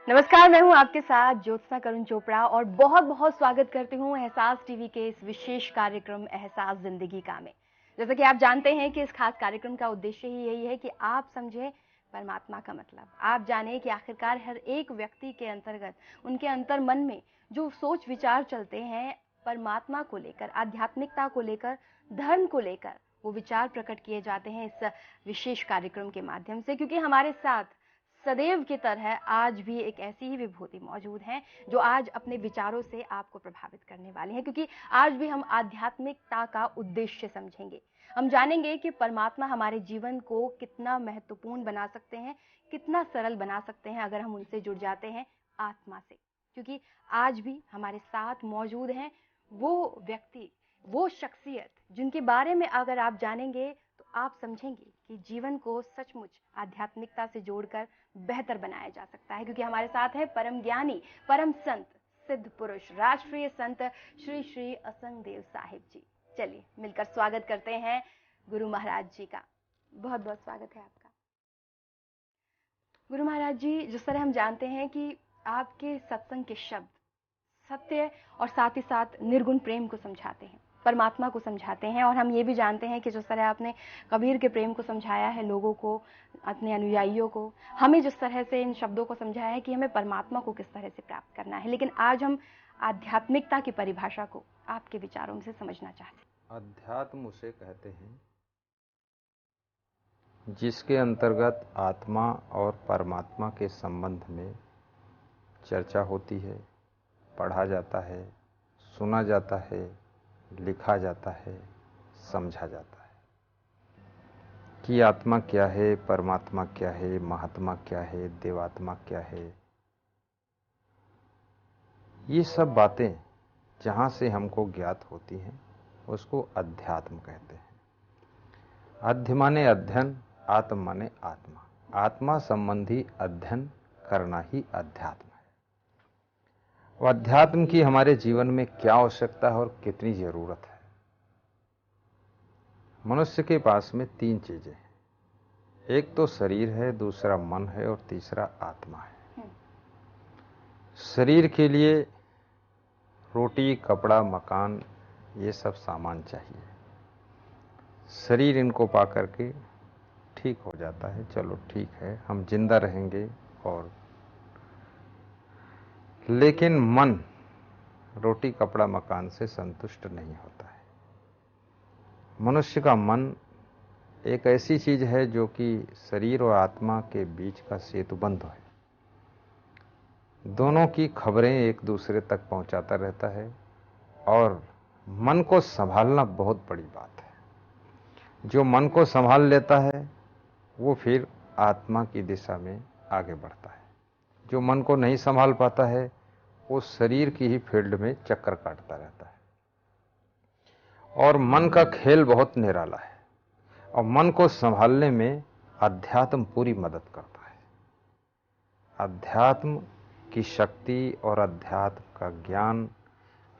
नमस्कार, मैं हूं आपके साथ ज्योत्सना करुण चोपड़ा और बहुत बहुत स्वागत करती हूं एहसास टीवी के इस विशेष कार्यक्रम एहसास जिंदगी का में। जैसा कि आप जानते हैं कि इस खास कार्यक्रम का उद्देश्य ही यही है कि आप समझें परमात्मा का मतलब, आप जानें कि आखिरकार हर एक व्यक्ति के अंतर्गत उनके अंतर मन में जो सोच विचार चलते हैं परमात्मा को लेकर, आध्यात्मिकता को लेकर, धर्म को लेकर, वो विचार प्रकट किए जाते हैं इस विशेष कार्यक्रम के माध्यम से। क्योंकि हमारे साथ सदैव की तरह आज भी एक ऐसी ही विभूति मौजूद है जो आज अपने विचारों से आपको प्रभावित करने वाली है। क्योंकि आज भी हम आध्यात्मिकता का उद्देश्य समझेंगे, हम जानेंगे कि परमात्मा हमारे जीवन को कितना महत्वपूर्ण बना सकते हैं, कितना सरल बना सकते हैं अगर हम उनसे जुड़ जाते हैं आत्मा से। क्योंकि आज भी हमारे साथ मौजूद हैं वो व्यक्ति, वो शख्सियत जिनके बारे में अगर आप जानेंगे तो आप समझेंगे कि जीवन को सचमुच आध्यात्मिकता से जोड़कर बेहतर बनाया जा सकता है। क्योंकि हमारे साथ है परम ज्ञानी, परम संत, सिद्ध पुरुष, राष्ट्रीय संत श्री श्री असंग देव साहिब जी। चलिए मिलकर स्वागत करते हैं गुरु महाराज जी का। बहुत बहुत स्वागत है आपका गुरु महाराज जी। जिस तरह हम जानते हैं कि आपके सत्संग के शब्द सत्य और साथ ही साथ निर्गुण प्रेम को समझाते हैं, परमात्मा को समझाते हैं। और हम ये भी जानते हैं कि जिस तरह आपने कबीर के प्रेम को समझाया है लोगों को, अपने अनुयायियों को, हमें जिस तरह से इन शब्दों को समझाया है कि हमें परमात्मा को किस तरह से प्राप्त करना है। लेकिन आज हम आध्यात्मिकता की परिभाषा को आपके विचारों से समझना चाहते हैं। अध्यात्म उसे कहते हैं जिसके अंतर्गत आत्मा और परमात्मा के संबंध में चर्चा होती है, पढ़ा जाता है, सुना जाता है, लिखा जाता है, समझा जाता है कि आत्मा क्या है, परमात्मा क्या है, महात्मा क्या है, देवात्मा क्या है। ये सब बातें जहाँ से हमको ज्ञात होती हैं उसको अध्यात्म कहते हैं। अध्य माने अध्ययन, आत्म माने आत्मा, आत्मा संबंधी अध्ययन करना ही अध्यात्म है। और अध्यात्म की हमारे जीवन में क्या आवश्यकता है और कितनी जरूरत है। मनुष्य के पास में तीन चीजें हैं, एक तो शरीर है, दूसरा मन है और तीसरा आत्मा है। शरीर के लिए रोटी, कपड़ा, मकान, ये सब सामान चाहिए। शरीर इनको पा करके ठीक हो जाता है, चलो ठीक है हम जिंदा रहेंगे। और लेकिन मन रोटी, कपड़ा, मकान से संतुष्ट नहीं होता है। मनुष्य का मन एक ऐसी चीज है जो कि शरीर और आत्मा के बीच का सेतुबंध है। दोनों की खबरें एक दूसरे तक पहुंचाता रहता है और मन को संभालना बहुत बड़ी बात है। जो मन को संभाल लेता है वो फिर आत्मा की दिशा में आगे बढ़ता है। जो मन को नहीं संभाल पाता है वो शरीर की ही फील्ड में चक्कर काटता रहता है। और मन का खेल बहुत निराला है और मन को संभालने में अध्यात्म पूरी मदद करता है। अध्यात्म की शक्ति और अध्यात्म का ज्ञान,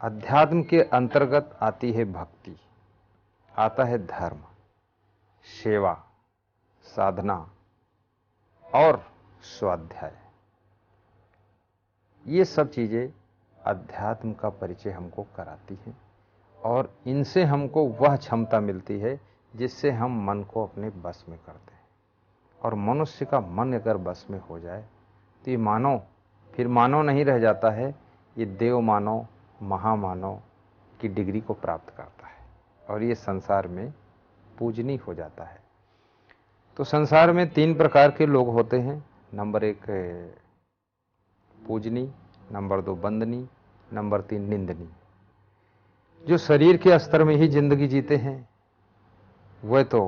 अध्यात्म के अंतर्गत आती है भक्ति, आता है धर्म, सेवा, साधना और स्वाध्याय। ये सब चीजें अध्यात्म का परिचय हमको कराती हैं और इनसे हमको वह क्षमता मिलती है जिससे हम मन को अपने बस में करते हैं। और मनुष्य का मन अगर बस में हो जाए तो ये मानव फिर मानव नहीं रह जाता है, ये देव मानव, महामानव की डिग्री को प्राप्त करता है और ये संसार में पूजनीय हो जाता है। तो संसार में तीन प्रकार के लोग होते हैं। नंबर एक पूजनीय, नंबर दो बंदनीय, नंबर तीन निंदनीय। जो शरीर के स्तर में ही जिंदगी जीते हैं वह तो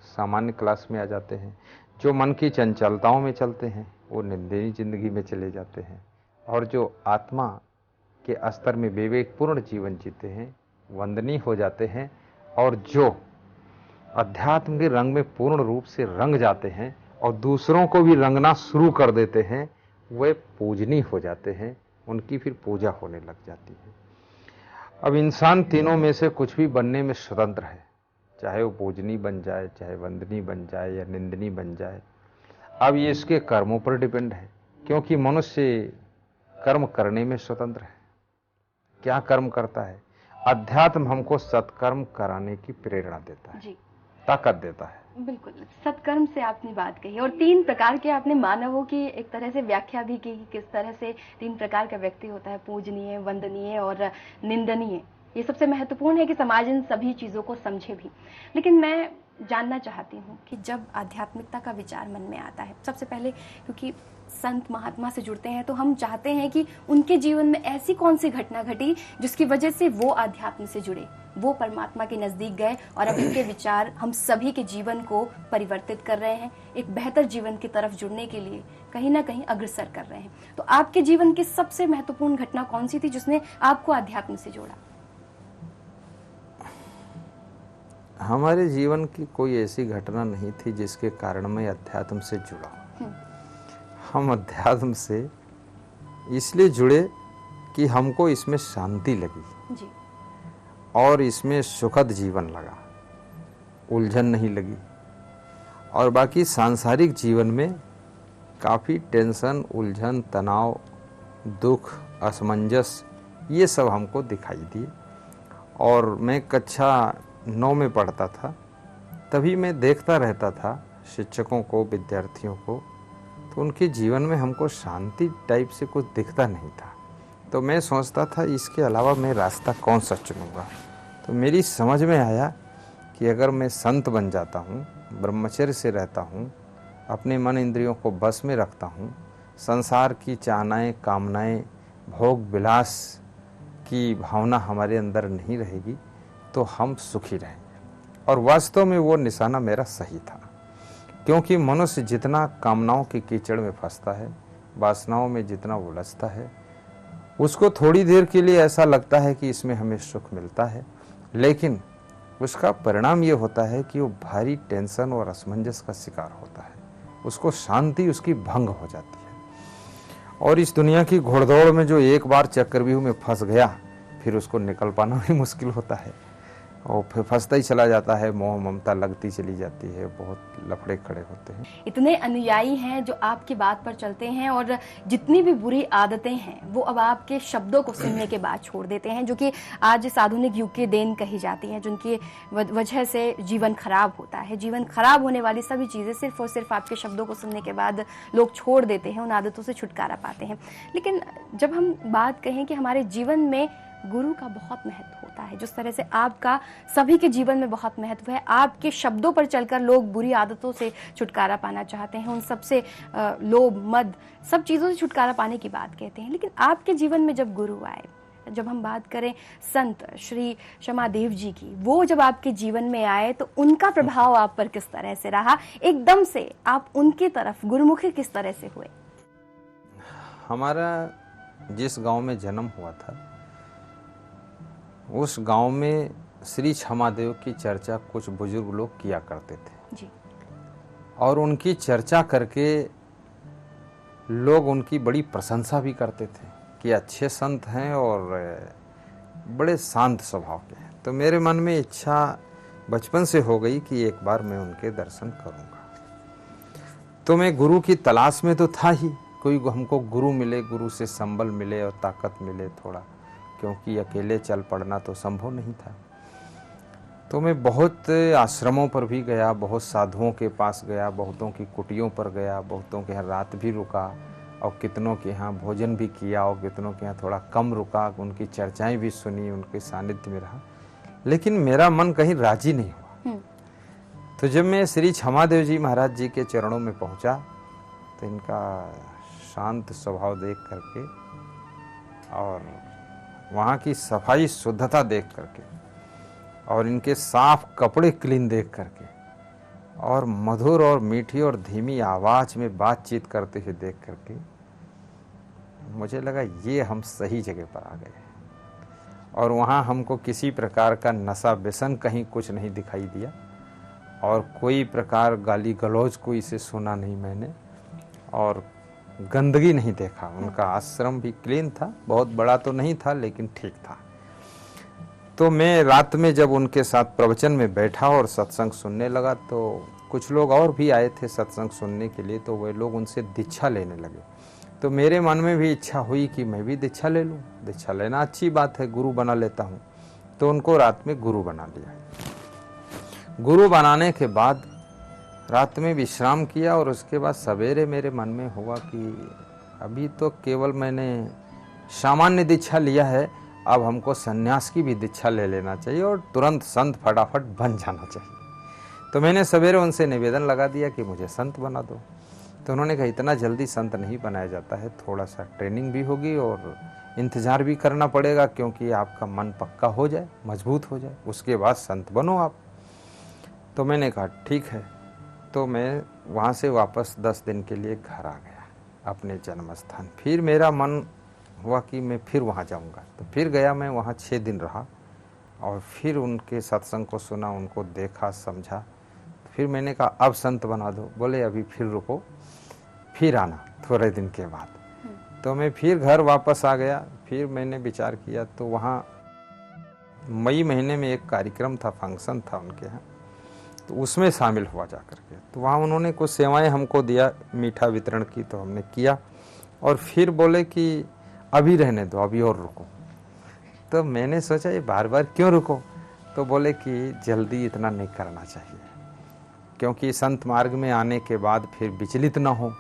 सामान्य क्लास में आ जाते हैं। जो मन की चंचलताओं में चलते हैं वो निंदनीय जिंदगी में चले जाते हैं। और जो आत्मा के स्तर में विवेकपूर्ण जीवन जीते हैं वंदनीय हो जाते हैं। और जो अध्यात्म के रंग में पूर्ण रूप से रंग जाते हैं और दूसरों को भी रंगना शुरू कर देते हैं वे पूजनीय हो जाते हैं, उनकी फिर पूजा होने लग जाती है। अब इंसान तीनों में से कुछ भी बनने में स्वतंत्र है, चाहे वो पूजनीय बन जाए, चाहे वंदनीय बन जाए या निंदनीय बन जाए। अब ये इसके कर्मों पर डिपेंड है क्योंकि मनुष्य कर्म करने में स्वतंत्र है। क्या कर्म करता है? अध्यात्म हमको सत्कर्म कराने की प्रेरणा देता है, ताकत देता है। बिल्कुल, सत्कर्म से आपने बात कही और 3 प्रकार के आपने मानवों की एक तरह से व्याख्या भी की कि किस तरह से 3 प्रकार का व्यक्ति होता है, पूजनीय, वंदनीय और निंदनीय। ये सबसे महत्वपूर्ण है कि समाज इन सभी चीज़ों को समझे भी। लेकिन मैं जानना चाहती हूँ कि जब आध्यात्मिकता का विचार मन में आता है, सबसे पहले क्योंकि संत महात्मा से जुड़ते हैं तो हम चाहते हैं कि उनके जीवन में ऐसी कौन सी घटना घटी जिसकी वजह से वो आध्यात्म से जुड़े, वो परमात्मा के नजदीक गए और अब इनके विचार हम सभी के जीवन को परिवर्तित कर रहे हैं, एक बेहतर जीवन की तरफ जुड़ने के लिए कहीं ना कहीं अग्रसर कर रहे हैं। तो आपके जीवन की सबसे महत्वपूर्ण घटना कौन सी थी जिसने आपको आध्यात्म से जोड़ा? हमारे जीवन की कोई ऐसी घटना नहीं थी जिसके कारण मैं अध्यात्म से जुड़ा। हम अध्यात्म से इसलिए जुड़े कि हमको इसमें शांति लगी जी। और इसमें सुखद जीवन लगा, उलझन नहीं लगी। और बाकी सांसारिक जीवन में काफ़ी टेंशन, उलझन, तनाव, दुख, असमंजस, ये सब हमको दिखाई दिए। और मैं कक्षा 9 में पढ़ता था, तभी मैं देखता रहता था शिक्षकों को, विद्यार्थियों को, तो उनके जीवन में हमको शांति टाइप से कुछ दिखता नहीं था। तो मैं सोचता था इसके अलावा मैं रास्ता कौन सा चुनूँगा। तो मेरी समझ में आया कि अगर मैं संत बन जाता हूँ, ब्रह्मचर्य से रहता हूँ, अपने मन इंद्रियों को बस में रखता हूँ, संसार की चाहनाएँ, कामनाएँ, भोग विलास की भावना हमारे अंदर नहीं रहेगी, तो हम सुखी रहेंगे। और वास्तव में वो निशाना मेरा सही था, क्योंकि मनुष्य जितना कामनाओं के कीचड़ में फंसता है, वासनाओं में जितना उलझता है, उसको थोड़ी देर के लिए ऐसा लगता है कि इसमें हमें सुख मिलता है, लेकिन उसका परिणाम ये होता है कि वो भारी टेंशन और असमंजस का शिकार होता है, उसको शांति उसकी भंग हो जाती है। और इस दुनिया की घोड़दौड़ में जो एक बार चक्रव्यूह में फंस गया, फिर उसको निकल पाना भी मुश्किल होता है और फिर फंसता ही चला जाता है, मोह ममता लगती चली जाती है, बहुत लफड़े खड़े होते हैं। इतने अनुयायी हैं जो आपकी बात पर चलते हैं और जितनी भी बुरी आदतें हैं वो अब आपके शब्दों को सुनने के बाद छोड़ देते हैं, जो कि आज इस आधुनिक युग की देन कही जाती हैं, जिनकी वजह से जीवन खराब होता है। जीवन खराब होने वाली सभी चीज़ें सिर्फ और सिर्फ आपके शब्दों को सुनने के बाद लोग छोड़ देते हैं, उन आदतों से छुटकारा पाते हैं। लेकिन जब हम बात कहें कि हमारे जीवन में गुरु का बहुत महत्व होता है, जिस तरह से आपका सभी के जीवन में बहुत महत्व है, आपके शब्दों पर चलकर लोग बुरी आदतों से छुटकारा पाना चाहते हैं, उन सबसे लोभ, मद, सब चीज़ों से छुटकारा पाने की बात कहते हैं। लेकिन आपके जीवन में जब गुरु आए, जब हम बात करें संत श्री क्षमादेव जी की, वो जब आपके जीवन में आए तो उनका प्रभाव आप पर किस तरह से रहा? एकदम से आप उनके तरफ गुरुमुखी किस तरह से हुए? हमारा जिस गांव में जन्म हुआ था, उस गांव में श्री क्षमादेव की चर्चा कुछ बुजुर्ग लोग किया करते थे जी। और उनकी चर्चा करके लोग उनकी बड़ी प्रशंसा भी करते थे कि अच्छे संत हैं और बड़े शांत स्वभाव के हैं। तो मेरे मन में इच्छा बचपन से हो गई कि एक बार मैं उनके दर्शन करूंगा। तो मैं गुरु की तलाश में तो था ही, कोई हमको गुरु मिले, गुरु से संबल मिले और ताकत मिले थोड़ा, क्योंकि अकेले चल पड़ना तो संभव नहीं था। तो मैं बहुत आश्रमों पर भी गया, बहुत साधुओं के पास गया, बहुतों की कुटियों पर गया, बहुतों के यहाँ रात भी रुका और कितनों के यहाँ भोजन भी किया और कितनों के यहाँ थोड़ा कम रुका, उनकी चर्चाएं भी सुनी, उनके सानिध्य में रहा, लेकिन मेरा मन कहीं राजी नहीं हुआ। तो जब मैं श्री क्षमादेव जी महाराज जी के चरणों में पहुँचा तो इनका शांत स्वभाव देख करके और वहाँ की सफाई शुद्धता देख करके और इनके साफ कपड़े क्लीन देख करके और मधुर और मीठी और धीमी आवाज़ में बातचीत करते हुए देख करके मुझे लगा ये हम सही जगह पर आ गए। और वहाँ हमको किसी प्रकार का नशा व्यसन कहीं कुछ नहीं दिखाई दिया और कोई प्रकार गाली गलौज कोई से सुना नहीं मैंने और गंदगी नहीं देखा। उनका आश्रम भी क्लीन था, बहुत बड़ा तो नहीं था लेकिन ठीक था। तो मैं रात में जब उनके साथ प्रवचन में बैठा और सत्संग सुनने लगा तो कुछ लोग और भी आए थे सत्संग सुनने के लिए, तो वे लोग उनसे दीक्षा लेने लगे। तो मेरे मन में भी इच्छा हुई कि मैं भी दीक्षा ले लूँ। दीक्षा लेना अच्छी बात है, गुरु बना लेता हूँ। तो उनको रात में गुरु बना लिया। गुरु बनाने के बाद रात में विश्राम किया और उसके बाद सवेरे मेरे मन में हुआ कि अभी तो केवल मैंने सामान्य दीक्षा लिया है, अब हमको सन्यास की भी दीक्षा ले लेना चाहिए और तुरंत संत फटाफट बन जाना चाहिए। तो मैंने सवेरे उनसे निवेदन लगा दिया कि मुझे संत बना दो। तो उन्होंने कहा इतना जल्दी संत नहीं बनाया जाता है, थोड़ा सा ट्रेनिंग भी होगी और इंतज़ार भी करना पड़ेगा, क्योंकि आपका मन पक्का हो जाए, मजबूत हो जाए, उसके बाद संत बनो आप। तो मैंने कहा ठीक है। तो मैं वहाँ से वापस 10 दिन के लिए घर आ गया अपने जन्म स्थान। फिर मेरा मन हुआ कि मैं फिर वहाँ जाऊँगा। तो फिर गया, मैं वहाँ 6 दिन रहा और फिर उनके सत्संग को सुना, उनको देखा, समझा। फिर मैंने कहा अब संत बना दो। बोले अभी फिर रुको, फिर आना थोड़े दिन के बाद। तो मैं फिर घर वापस आ गया। फिर मैंने विचार किया, तो वहाँ मई महीने में एक कार्यक्रम था, फंक्शन था उनके यहाँ, तो उसमें शामिल हुआ जा कर के। तो वहाँ उन्होंने कुछ सेवाएं हमको दिया, मीठा वितरण की, तो हमने किया। और फिर बोले कि अभी रहने दो, अभी और रुको। तो मैंने सोचा ये बार बार क्यों रुको। तो बोले कि जल्दी इतना नहीं करना चाहिए, क्योंकि संत मार्ग में आने के बाद फिर विचलित ना हो,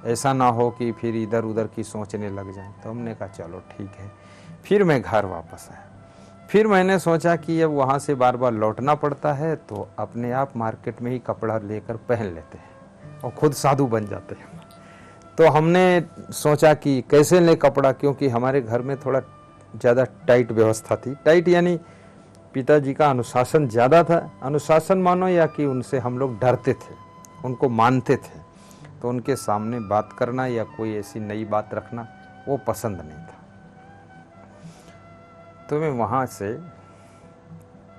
ऐसा ना हो कि फिर इधर उधर की सोचने लग जाए। तो हमने कहा चलो ठीक है। फिर मैं घर वापस आया। फिर मैंने सोचा कि अब वहाँ से बार बार लौटना पड़ता है, तो अपने आप मार्केट में ही कपड़ा लेकर पहन लेते हैं और खुद साधु बन जाते हैं। तो हमने सोचा कि कैसे लें कपड़ा, क्योंकि हमारे घर में थोड़ा ज़्यादा टाइट व्यवस्था थी। टाइट यानी पिताजी का अनुशासन ज़्यादा था। अनुशासन मानो या कि उनसे हम लोग डरते थे, उनको मानते थे। तो उनके सामने बात करना या कोई ऐसी नई बात रखना वो पसंद नहीं था। तो मैं वहाँ से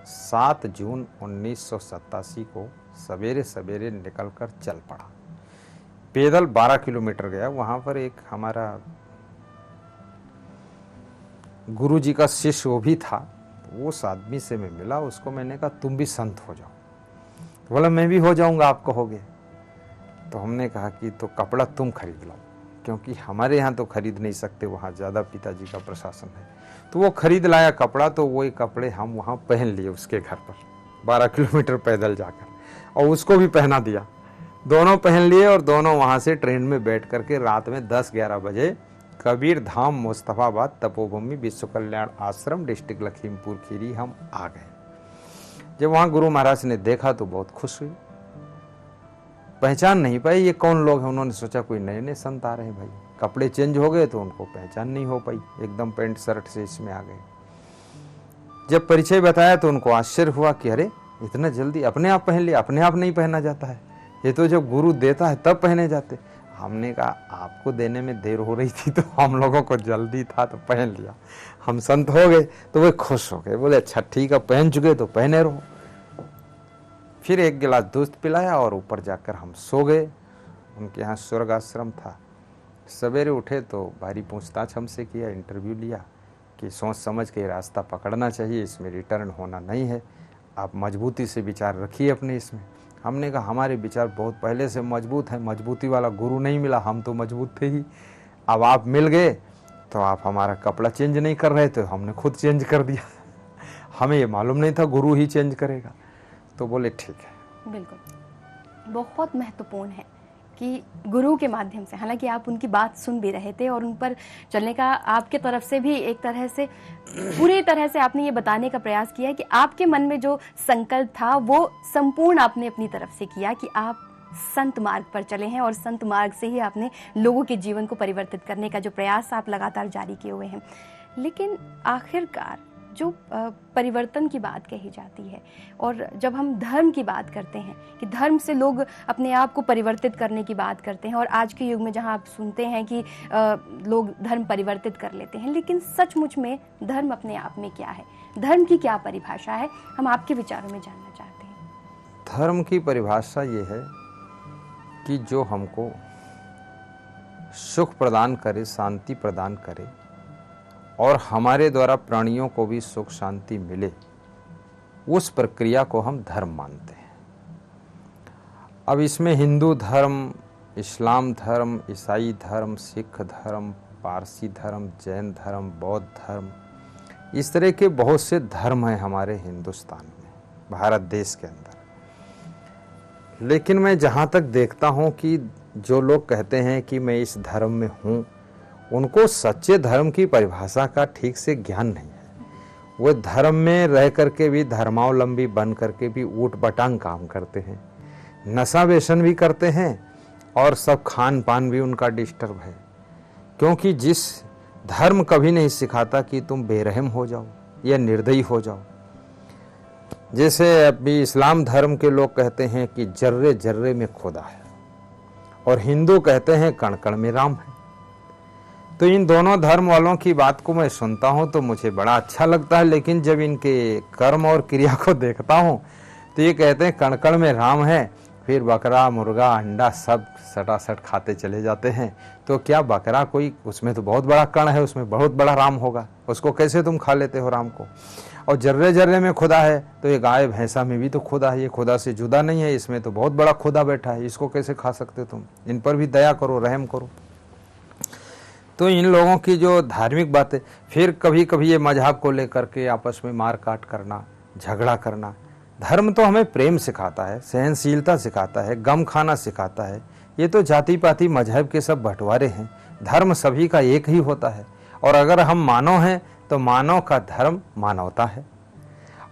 7 जून 1987 को सवेरे सवेरे निकलकर चल पड़ा। पैदल 12 किलोमीटर गया। वहाँ पर एक हमारा गुरुजी का शिष्य वो भी था। तो उस आदमी से मैं मिला, उसको मैंने कहा तुम भी संत हो जाओ। तो बोला मैं भी हो जाऊंगा, आप कहोगे। तो हमने कहा कि तो कपड़ा तुम खरीद लो, क्योंकि हमारे यहाँ तो खरीद नहीं सकते, वहाँ ज़्यादा पिताजी का प्रशासन है। तो वो खरीद लाया कपड़ा। तो वही कपड़े हम वहाँ पहन लिए उसके घर पर 12 किलोमीटर पैदल जाकर, और उसको भी पहना दिया। दोनों पहन लिए और दोनों वहाँ से ट्रेन में बैठ करके रात में 10-11 बजे कबीर धाम मुस्तफाबाद तपोभूमि विश्व कल्याण आश्रम डिस्ट्रिक्ट लखीमपुर खीरी हम आ गए। जब वहाँ गुरु महाराज ने देखा तो बहुत खुश हुई, पहचान नहीं पाई ये कौन लोग हैं। उन्होंने सोचा कोई नए नए संत आ रहे हैं भाई। कपड़े चेंज हो गए तो उनको पहचान नहीं हो पाई, एकदम पैंट शर्ट से इसमें आ गए। जब परिचय बताया तो उनको आश्चर्य हुआ कि अरे इतना जल्दी अपने आप पहन लिया। अपने आप नहीं पहना जाता है, ये तो जब गुरु देता है तब पहने जाते। हमने कहा आपको देने में देर हो रही थी, तो हम लोगों को जल्दी था तो पहन लिया। हम संत हो गए तो वे खुश हो गए, बोले अच्छा ठीक है, पहन चुके तो पहने रहो। फिर एक गिलास दूध पिलाया और ऊपर जाकर हम सो गए। उनके यहाँ स्वर्ग आश्रम था। सवेरे उठे तो भारी पूछताछ हमसे किया, इंटरव्यू लिया कि सोच समझ के रास्ता पकड़ना चाहिए, इसमें रिटर्न होना नहीं है, आप मजबूती से विचार रखिए अपने इसमें। हमने कहा हमारे विचार बहुत पहले से मजबूत हैं, मजबूती वाला गुरु नहीं मिला, हम तो मजबूत थे ही। अब आप मिल गए तो आप हमारा कपड़ा चेंज नहीं कर रहे थे, हमने खुद चेंज कर दिया। हमें ये मालूम नहीं था गुरु ही चेंज करेगा। तो बोले ठीक है। बिल्कुल, बहुत महत्वपूर्ण है कि गुरु के माध्यम से, हालांकि आप उनकी बात सुन भी रहे थे और उन पर चलने का आपके तरफ से भी एक तरह से पूरी तरह से आपने ये बताने का प्रयास किया कि आपके मन में जो संकल्प था वो संपूर्ण आपने अपनी तरफ से किया कि आप संत मार्ग पर चले हैं और संत मार्ग से ही आपने लोगों के जीवन को परिवर्तित करने का जो प्रयास आप लगातार जारी किए हुए हैं। लेकिन आखिरकार जो परिवर्तन की बात कही जाती है और जब हम धर्म की बात करते हैं कि धर्म से लोग अपने आप को परिवर्तित करने की बात करते हैं, और आज के युग में जहां आप सुनते हैं कि लोग धर्म परिवर्तित कर लेते हैं, लेकिन सचमुच में धर्म अपने आप में क्या है, धर्म की क्या परिभाषा है, हम आपके विचारों में जानना चाहते हैं। धर्म की परिभाषा ये है कि जो हमको सुख प्रदान करे, शांति प्रदान करे और हमारे द्वारा प्राणियों को भी सुख शांति मिले, उस प्रक्रिया को हम धर्म मानते हैं। अब इसमें हिंदू धर्म, इस्लाम धर्म, ईसाई धर्म, सिख धर्म, पारसी धर्म, जैन धर्म, बौद्ध धर्म, इस तरह के बहुत से धर्म हैं हमारे हिंदुस्तान में, भारत देश के अंदर। लेकिन मैं जहाँ तक देखता हूँ कि जो लोग कहते हैं कि मैं इस धर्म में हूँ, उनको सच्चे धर्म की परिभाषा का ठीक से ज्ञान नहीं है। वो धर्म में रह करके भी धर्मावलंबी बन करके भी ऊट पटांग काम करते हैं, नशा व्यसन भी करते हैं और सब खान पान भी उनका डिस्टर्ब है। क्योंकि जिस धर्म कभी नहीं सिखाता कि तुम बेरहम हो जाओ या निर्दयी हो जाओ। जैसे अभी इस्लाम धर्म के लोग कहते हैं कि जर्रे जर्रे में खुदा है, और हिंदू कहते हैं कण कण में राम है। तो इन दोनों धर्म वालों की बात को मैं सुनता हूं तो मुझे बड़ा अच्छा लगता है, लेकिन जब इनके कर्म और क्रिया को देखता हूं तो ये कहते हैं कण कण में राम है, फिर बकरा मुर्गा अंडा सब सटासट खाते चले जाते हैं। तो क्या बकरा कोई, उसमें तो बहुत बड़ा कण है, उसमें बहुत बड़ा राम होगा, उसको कैसे तुम खा लेते हो राम को? और जर्रे जर्रे में खुदा है, तो ये गाय भैंसा में भी तो खुदा है, ये खुदा से जुदा नहीं है, इसमें तो बहुत बड़ा खुदा बैठा है, इसको कैसे खा सकते तुम? इन पर भी दया करो, रहम करो। तो इन लोगों की जो धार्मिक बातें, फिर कभी कभी ये मजहब को लेकर के आपस में मार काट करना, झगड़ा करना। धर्म तो हमें प्रेम सिखाता है, सहनशीलता सिखाता है, गम खाना सिखाता है। ये तो जाति पाति मजहब के सब बंटवारे हैं, धर्म सभी का एक ही होता है। और अगर हम मानव हैं तो मानव का धर्म मानवता है,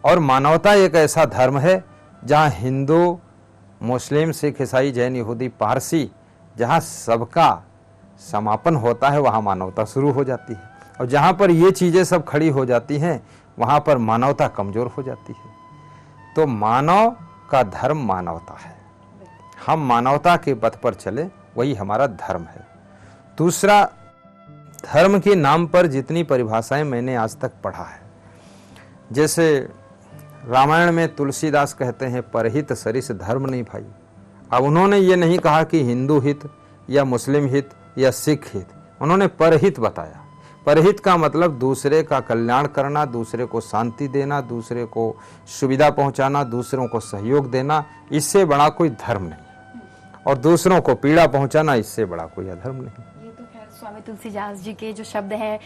और मानवता एक ऐसा धर्म है जहाँ हिंदू, मुस्लिम, सिख, ईसाई, जैन, यहूदी, पारसी, जहाँ सबका समापन होता है वहाँ मानवता शुरू हो जाती है। और जहाँ पर ये चीज़ें सब खड़ी हो जाती हैं वहाँ पर मानवता कमज़ोर हो जाती है। तो मानव का धर्म मानवता है, हम मानवता के पथ पर चले, वही हमारा धर्म है। दूसरा, धर्म के नाम पर जितनी परिभाषाएं मैंने आज तक पढ़ा है, जैसे रामायण में तुलसीदास कहते हैं परहित सरिस धर्म नहीं भाई। अब उन्होंने ये नहीं कहा कि हिंदू हित या मुस्लिम हित या सिख हित, उन्होंने परहित बताया। परहित का मतलब दूसरे का कल्याण करना, दूसरे को शांति देना, दूसरे को सुविधा पहुंचाना, दूसरों को सहयोग देना, इससे बड़ा कोई धर्म नहीं। और दूसरों को पीड़ा पहुंचाना, इससे बड़ा कोई अधर्म नहीं। ये तो खैर स्वामी तुलसीदास जी के जो शब्द हैं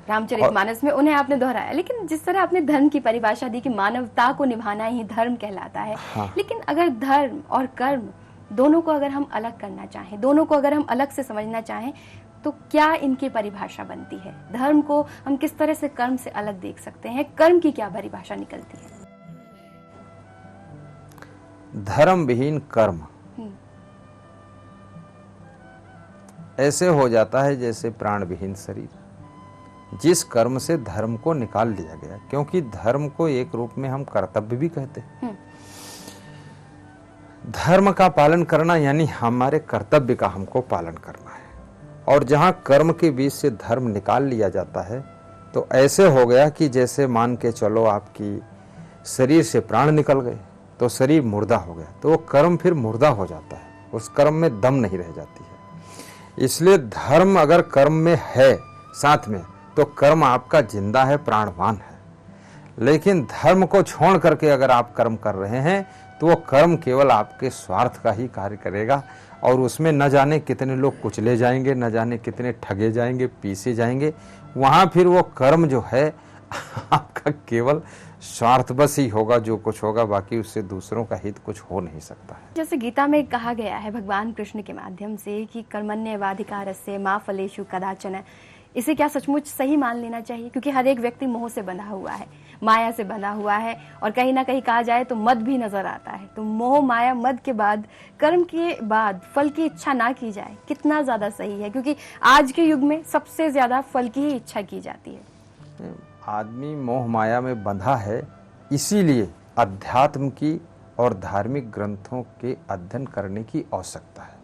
रामचरितमानस में, उन्हें आपने दोहराया। लेकिन जिस तरह आपने धर्म की परिभाषा दी कि मानवता को निभाना ही धर्म कहलाता है, हाँ। लेकिन अगर धर्म और कर्म दोनों को अगर हम अलग करना चाहें, दोनों को अगर हम अलग से समझना चाहें, तो क्या इनकी परिभाषा बनती है? धर्म को हम किस तरह से कर्म से अलग देख सकते हैं? कर्म की क्या परिभाषा निकलती है? धर्म विहीन कर्म ऐसे हो जाता है जैसे प्राण विहीन शरीर, जिस कर्म से धर्म को निकाल लिया गया। क्योंकि धर्म को एक रूप में हम कर्तव्य भी कहते हैं। धर्म का पालन करना यानी हमारे कर्तव्य का हमको पालन करना है। और जहाँ कर्म के बीच से धर्म निकाल लिया जाता है तो ऐसे हो गया कि जैसे मान के चलो आपकी शरीर से प्राण निकल गए तो शरीर मुर्दा हो गया, तो वो कर्म फिर मुर्दा हो जाता है, उस कर्म में दम नहीं रह जाती है। इसलिए धर्म अगर कर्म में है साथ में, तो कर्म आपका जिंदा है, प्राणवान है। लेकिन धर्म को छोड़ करके अगर आप कर्म कर रहे हैं तो वो कर्म केवल आपके स्वार्थ का ही कार्य करेगा, और उसमें न जाने कितने लोग कुचले जाएंगे, न जाने कितने ठगे जाएंगे, पीसे जाएंगे। वहाँ फिर वो कर्म जो है आपका केवल स्वार्थ बस ही होगा, जो कुछ होगा, बाकी उससे दूसरों का हित कुछ हो नहीं सकता है। जैसे गीता में कहा गया है भगवान कृष्ण के माध्यम से कि कर्मण्येवाधिकारस्य मा फलेषु कदाचन, इसे क्या सचमुच सही मान लेना चाहिए? क्योंकि हर एक व्यक्ति मोह से बंधा हुआ है, माया से बंधा हुआ है, और कहीं ना कहीं कहा जाए तो मद भी नजर आता है। तो मोह, माया, मद के बाद, कर्म के बाद फल की इच्छा ना की जाए, कितना ज्यादा सही है? क्योंकि आज के युग में सबसे ज्यादा फल की ही इच्छा की जाती है। आदमी मोह माया में बंधा है, इसीलिए अध्यात्म की और धार्मिक ग्रंथों के अध्ययन करने की आवश्यकता है।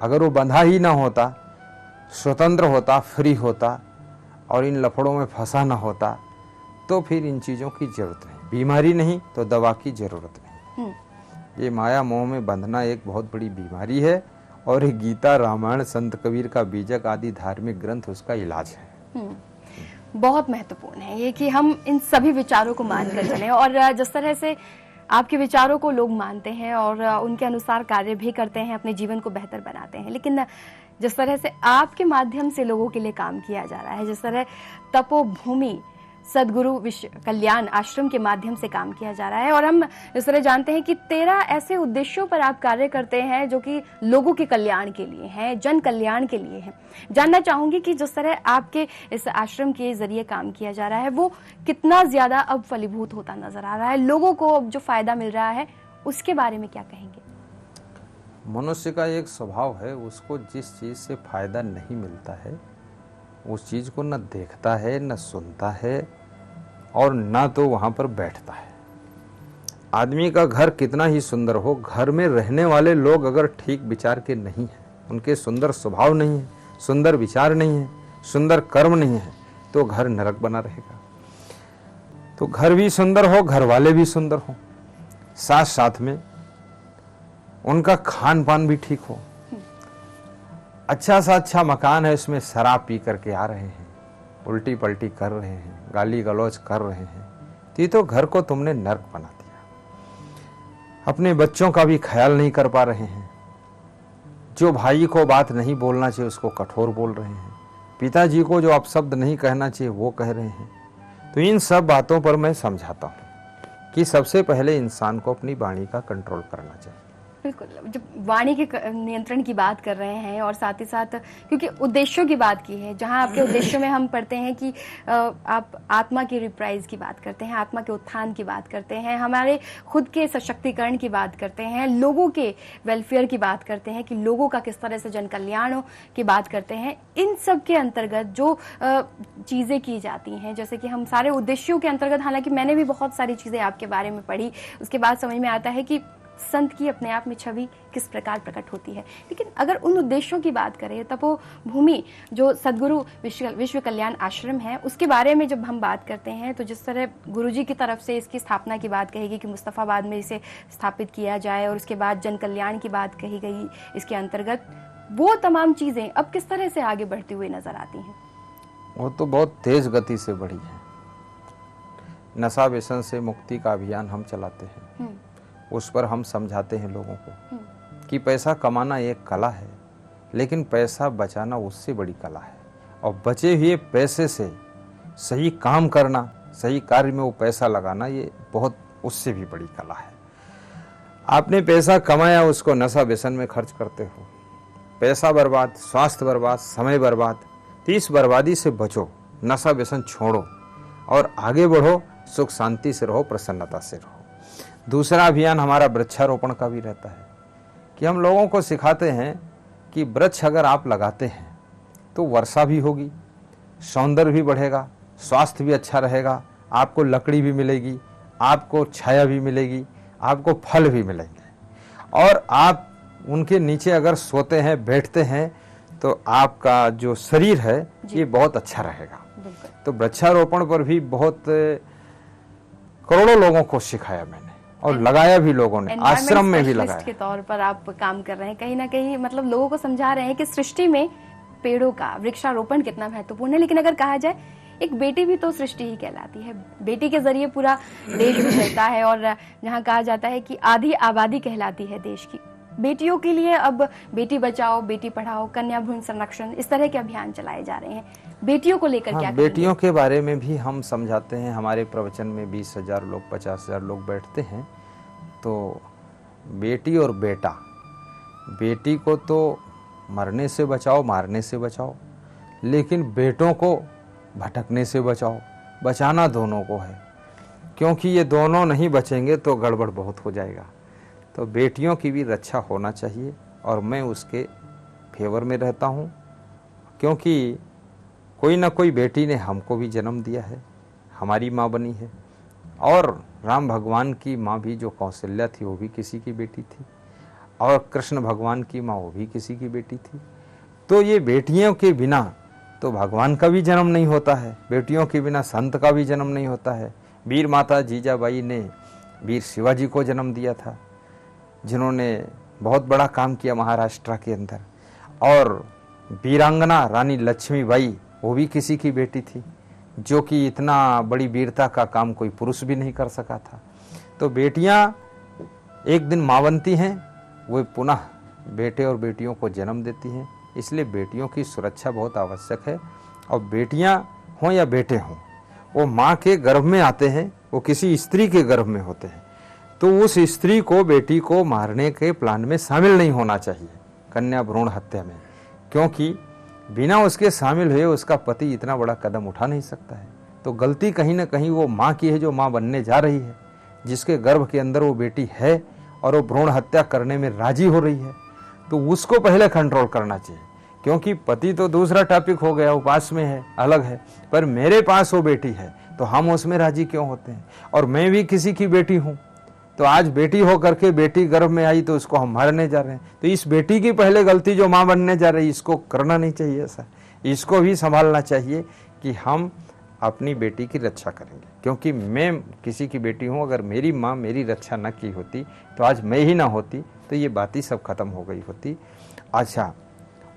अगर वो बंधा ही ना होता, स्वतंत्र होता, फ्री होता और इन लफड़ों में फंसा ना होता, तो फिर इन चीज़ों की जरूरत नहीं। बीमारी नहीं तो दवा की जरूरत नहीं। ये माया मोह में बंधना एक बहुत बड़ी बीमारी है, और गीता, रामायण, संत कबीर का बीजक आदि धार्मिक ग्रंथ उसका इलाज है। बहुत महत्वपूर्ण है ये कि हम इन सभी विचारों को मानकर चलें। और जिस तरह से आपके विचारों को लोग मानते हैं और उनके अनुसार कार्य भी करते हैं, अपने जीवन को बेहतर बनाते हैं। लेकिन जिस तरह से आपके माध्यम से लोगों के लिए काम किया जा रहा है, जिस तरह तपोभूमि सदगुरु विश्व कल्याण आश्रम के माध्यम से काम किया जा रहा है, और हम जिस तरह जानते हैं कि 13 ऐसे उद्देश्यों पर आप कार्य करते हैं जो कि लोगों के कल्याण के लिए हैं, जन कल्याण के लिए हैं। जानना चाहूंगी कि जिस तरह आपके इस आश्रम के जरिए काम किया जा रहा है वो कितना ज्यादा अब फलीभूत होता नजर आ रहा है, लोगों को अब जो फायदा मिल रहा है उसके बारे में क्या कहेंगे? मनुष्य का एक स्वभाव है, उसको जिस चीज़ से फायदा नहीं मिलता है उस चीज़ को न देखता है, न सुनता है और न तो वहाँ पर बैठता है। आदमी का घर कितना ही सुंदर हो, घर में रहने वाले लोग अगर ठीक विचार के नहीं हैं, उनके सुंदर स्वभाव नहीं है, सुंदर विचार नहीं है, सुंदर कर्म नहीं है, तो घर नरक बना रहेगा। तो घर भी सुंदर हो, घर वाले भी सुंदर हो, साथ साथ में उनका खान पान भी ठीक हो। अच्छा सा अच्छा मकान है, उसमें शराब पी करके आ रहे हैं, उल्टी पल्टी कर रहे हैं, गाली गलौज कर रहे हैं, तो घर को तुमने नर्क बना दिया। अपने बच्चों का भी ख्याल नहीं कर पा रहे हैं, जो भाई को बात नहीं बोलना चाहिए उसको कठोर बोल रहे हैं, पिताजी को जो अपशब्द नहीं कहना चाहिए वो कह रहे हैं। तो इन सब बातों पर मैं समझाता हूँ कि सबसे पहले इंसान को अपनी वाणी का कंट्रोल करना चाहिए। बिल्कुल, जब वाणी के नियंत्रण की बात कर रहे हैं और साथ ही साथ क्योंकि उद्देश्यों की बात की है, जहां आपके उद्देश्यों में हम पढ़ते हैं कि आप आत्मा की रिप्राइज की बात करते हैं, आत्मा के उत्थान की बात करते हैं, हमारे खुद के सशक्तिकरण की बात करते हैं, लोगों के वेलफेयर की बात करते हैं कि लोगों का किस तरह से जन कल्याण की बात करते हैं। इन सब के अंतर्गत जो चीज़ें की जाती हैं, जैसे कि हम सारे उद्देश्यों के अंतर्गत, हालांकि मैंने भी बहुत सारी चीज़ें आपके बारे में पढ़ी, उसके बाद समझ में आता है कि संत की अपने आप में छवि किस प्रकार प्रकट होती है। लेकिन अगर उन उद्देश्यों की बात करें, तपोभूमि जो सदगुरु विश्व कल्याण आश्रम है, उसके बारे में जब हम बात करते हैं तो जिस तरह गुरुजी की तरफ से इसकी स्थापना की बात कही गई कि मुस्तफाबाद में इसे स्थापित किया जाए, और उसके बाद जन कल्याण की बात कही गई इसके अंतर्गत, वो तमाम चीजें अब किस तरह से आगे बढ़ती हुई नजर आती हैं? वो तो बहुत तेज गति से बढ़ी है। नशा व्यसन से मुक्ति का अभियान हम चलाते हैं, उस पर हम समझाते हैं लोगों को कि पैसा कमाना एक कला है, लेकिन पैसा बचाना उससे बड़ी कला है, और बचे हुए पैसे से सही काम करना, सही कार्य में वो पैसा लगाना, ये बहुत उससे भी बड़ी कला है। आपने पैसा कमाया, उसको नशा व्यसन में खर्च करते हो, पैसा बर्बाद, स्वास्थ्य बर्बाद, समय बर्बाद, तो इस बर्बादी से बचो, नशा व्यसन छोड़ो और आगे बढ़ो, सुख शांति से रहो, प्रसन्नता से रहो। दूसरा अभियान हमारा वृक्षारोपण का भी रहता है कि हम लोगों को सिखाते हैं कि वृक्ष अगर आप लगाते हैं तो वर्षा भी होगी, सौंदर्य भी बढ़ेगा, स्वास्थ्य भी अच्छा रहेगा, आपको लकड़ी भी मिलेगी, आपको छाया भी मिलेगी, आपको फल भी मिलेंगे, और आप उनके नीचे अगर सोते हैं, बैठते हैं, तो आपका जो शरीर है ये बहुत अच्छा रहेगा। तो वृक्षारोपण पर भी बहुत करोड़ों लोगों को सिखाया मैंने, और लगाया भी लोगों ने, आश्रम में भी लगाया। के तौर पर आप काम कर रहे हैं, कहीं ना कहीं मतलब लोगों को समझा रहे हैं कि सृष्टि में पेड़ों का वृक्षारोपण कितना महत्वपूर्ण है। लेकिन अगर कहा जाए, एक बेटी भी तो सृष्टि ही कहलाती है, बेटी के जरिए पूरा देश भी चलता है, और जहाँ कहा जाता है कि आधी आबादी कहलाती है देश की। बेटियों के लिए अब बेटी बचाओ, बेटी पढ़ाओ, कन्या भ्रूण संरक्षण, इस तरह के अभियान चलाए जा रहे हैं। बेटियों को लेकर क्या बेटियों के बारे में भी हम समझाते हैं। हमारे प्रवचन में 20,000 लोग, 50,000 लोग बैठते हैं। तो बेटी और बेटा, बेटी को तो मरने से बचाओ, मारने से बचाओ, लेकिन बेटों को भटकने से बचाओ। बचाना दोनों को है, क्योंकि ये दोनों नहीं बचेंगे तो गड़बड़ बहुत हो जाएगा। तो बेटियों की भी रक्षा होना चाहिए, और मैं उसके फेवर में रहता हूँ, क्योंकि कोई ना कोई बेटी ने हमको भी जन्म दिया है, हमारी माँ बनी है, और राम भगवान की माँ भी जो कौशल्या थी वो भी किसी की बेटी थी, और कृष्ण भगवान की माँ वो भी किसी की बेटी थी। तो ये बेटियों के बिना तो भगवान का भी जन्म नहीं होता है, बेटियों के बिना संत का भी जन्म नहीं होता है। वीर माता जीजाबाई ने वीर शिवाजी को जन्म दिया था, जिन्होंने बहुत बड़ा काम किया महाराष्ट्र के अंदर, और वीरांगना रानी लक्ष्मीबाई वो भी किसी की बेटी थी, जो कि इतना बड़ी वीरता का काम कोई पुरुष भी नहीं कर सका था। तो बेटियां एक दिन माँ बनती हैं, वो पुनः बेटे और बेटियों को जन्म देती हैं। इसलिए बेटियों की सुरक्षा बहुत आवश्यक है। और बेटियां हों या बेटे हों, वो माँ के गर्भ में आते हैं, वो किसी स्त्री के गर्भ में होते हैं, तो उस स्त्री को, बेटी को मारने के प्लान में शामिल नहीं होना चाहिए, कन्या भ्रूण हत्या में। क्योंकि बिना उसके शामिल हुए उसका पति इतना बड़ा कदम उठा नहीं सकता है। तो गलती कहीं ना कहीं वो माँ की है, जो माँ बनने जा रही है, जिसके गर्भ के अंदर वो बेटी है और वो भ्रूण हत्या करने में राजी हो रही है। तो उसको पहले कंट्रोल करना चाहिए। क्योंकि पति तो दूसरा टॉपिक हो गया, उपास में है, अलग है, पर मेरे पास वो बेटी है तो हम उसमें राजी क्यों होते हैं। और मैं भी किसी की बेटी हूं, तो आज बेटी हो करके बेटी गर्भ में आई तो उसको हम मारने जा रहे हैं। तो इस बेटी की पहले गलती जो मां बनने जा रही है, इसको करना नहीं चाहिए। ऐसा इसको भी संभालना चाहिए कि हम अपनी बेटी की रक्षा करेंगे। क्योंकि मैं किसी की बेटी हूं, अगर मेरी माँ मेरी रक्षा न की होती तो आज मैं ही ना होती, तो ये बात ही सब खत्म हो गई होती। अच्छा,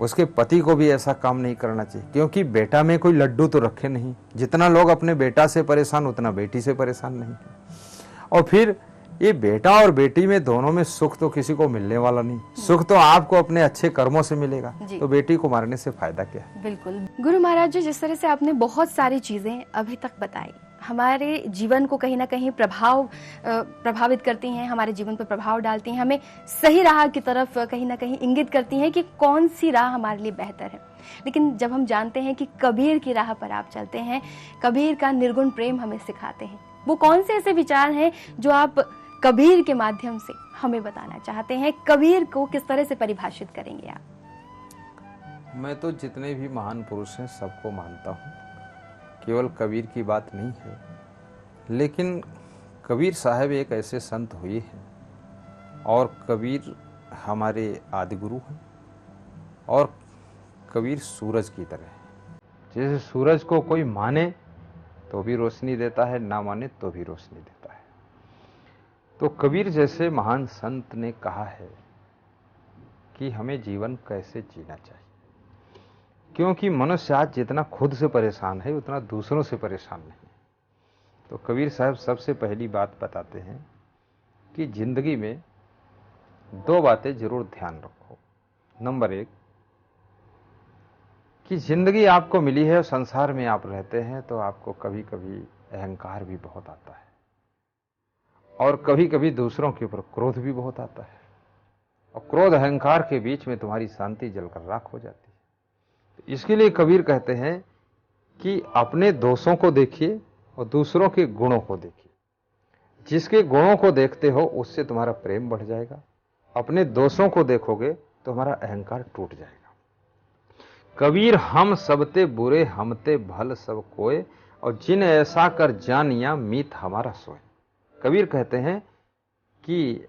उसके पति को भी ऐसा काम नहीं करना चाहिए। क्योंकि बेटा में कोई लड्डू तो रखे नहीं, जितना लोग अपने बेटा से परेशान उतना बेटी से परेशान नहीं है। और फिर ये बेटा और बेटी में दोनों में सुख तो किसी को मिलने वाला नहीं, सुख तो आपको अपने अच्छे कर्मों से मिलेगा। तो बेटी को मारने से फायदा क्या है। बिल्कुल गुरु महाराज जी, जिस तरह से आपने बहुत सारी चीजें अभी तक बताई, हमारे जीवन को कहीं ना कहीं प्रभावित करती हैं, हमारे जीवन पर प्रभाव डालती हैं, हमें सही राह की तरफ कहीं ना कहीं इंगित करती हैं कि कौन सी राह हमारे लिए बेहतर है। लेकिन जब हम जानते हैं कि कबीर की राह पर आप चलते हैं, कबीर का निर्गुण प्रेम हमें सिखाते हैं, वो कौन से ऐसे विचार हैं जो आप कबीर के माध्यम से हमें बताना चाहते हैं? कबीर को किस तरह से परिभाषित करेंगे आप? मैं तो जितने भी महान पुरुष हैं सबको मानता हूँ, केवल कबीर की बात नहीं है। लेकिन कबीर साहब एक ऐसे संत हुए हैं, और कबीर हमारे आदि गुरु हैं। और कबीर सूरज की तरह है। जैसे सूरज को कोई माने तो भी रोशनी देता है, ना माने तो भी रोशनी देता है। तो कबीर जैसे महान संत ने कहा है कि हमें जीवन कैसे जीना चाहिए। क्योंकि मनुष्य आज जितना खुद से परेशान है उतना दूसरों से परेशान नहीं। तो कबीर साहब सबसे पहली बात बताते हैं कि जिंदगी में दो बातें जरूर ध्यान रखो। नंबर एक, कि जिंदगी आपको मिली है और संसार में आप रहते हैं, तो आपको कभी कभी अहंकार भी बहुत आता है, और कभी कभी दूसरों के ऊपर क्रोध भी बहुत आता है। और क्रोध अहंकार के बीच में तुम्हारी शांति जलकर राख हो जाती है। इसके लिए कबीर कहते हैं कि अपने दोषों को देखिए और दूसरों के गुणों को देखिए। जिसके गुणों को देखते हो उससे तुम्हारा प्रेम बढ़ जाएगा, अपने दोषों को देखोगे तो हमारा अहंकार टूट जाएगा। कबीर हम सबते बुरे हमते भल सब कोय, और जिन ऐसा कर जानिया मीत हमारा सोए। कबीर कहते हैं कि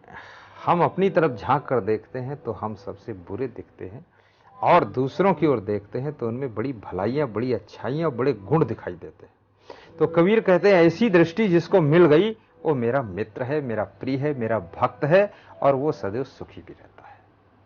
हम अपनी तरफ झांक कर देखते हैं तो हम सबसे बुरे दिखते हैं, और दूसरों की ओर देखते हैं तो उनमें बड़ी भलाइयां, बड़ी अच्छाइयां, बड़े गुण दिखाई देते हैं। तो कबीर कहते हैं ऐसी दृष्टि जिसको मिल गई वो मेरा मित्र है, मेरा प्रिय है, मेरा भक्त है, और वो सदैव सुखी भी रहता है।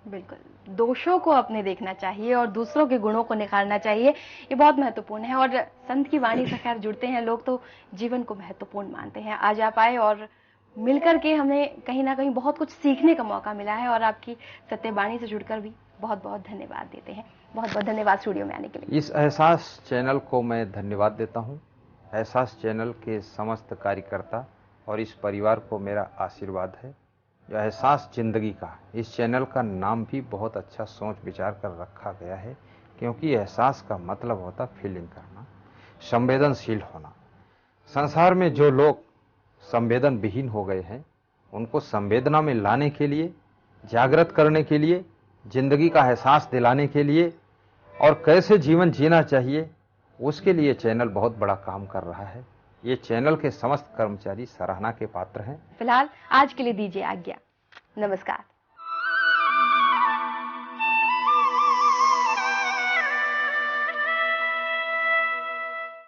बिल्कुल, दोषों को अपने देखना चाहिए और दूसरों के गुणों को निखारना चाहिए, ये बहुत महत्वपूर्ण है। और संत की वाणी से खैर जुड़ते हैं लोग तो जीवन को महत्वपूर्ण मानते हैं। आज आप आए और मिलकर के हमें कहीं ना कहीं बहुत कुछ सीखने का मौका मिला है, और आपकी सत्यवाणी से जुड़कर भी बहुत बहुत धन्यवाद देते हैं। बहुत बहुत धन्यवाद स्टूडियो में आने के लिए। इस एहसास चैनल को मैं धन्यवाद देता हूँ। एहसास चैनल के समस्त कार्यकर्ता और इस परिवार को मेरा आशीर्वाद है। एहसास जिंदगी का, इस चैनल का नाम भी बहुत अच्छा सोच विचार कर रखा गया है, क्योंकि एहसास का मतलब होता फीलिंग करना, संवेदनशील होना। संसार में जो लोग संवेदन विहीन हो गए हैं, उनको संवेदना में लाने के लिए, जागृत करने के लिए, जिंदगी का एहसास दिलाने के लिए, और कैसे जीवन जीना चाहिए, उसके लिए चैनल बहुत बड़ा काम कर रहा है। ये चैनल के समस्त कर्मचारी सराहना के पात्र हैं। फिलहाल आज के लिए दीजिए आज्ञा। नमस्कार।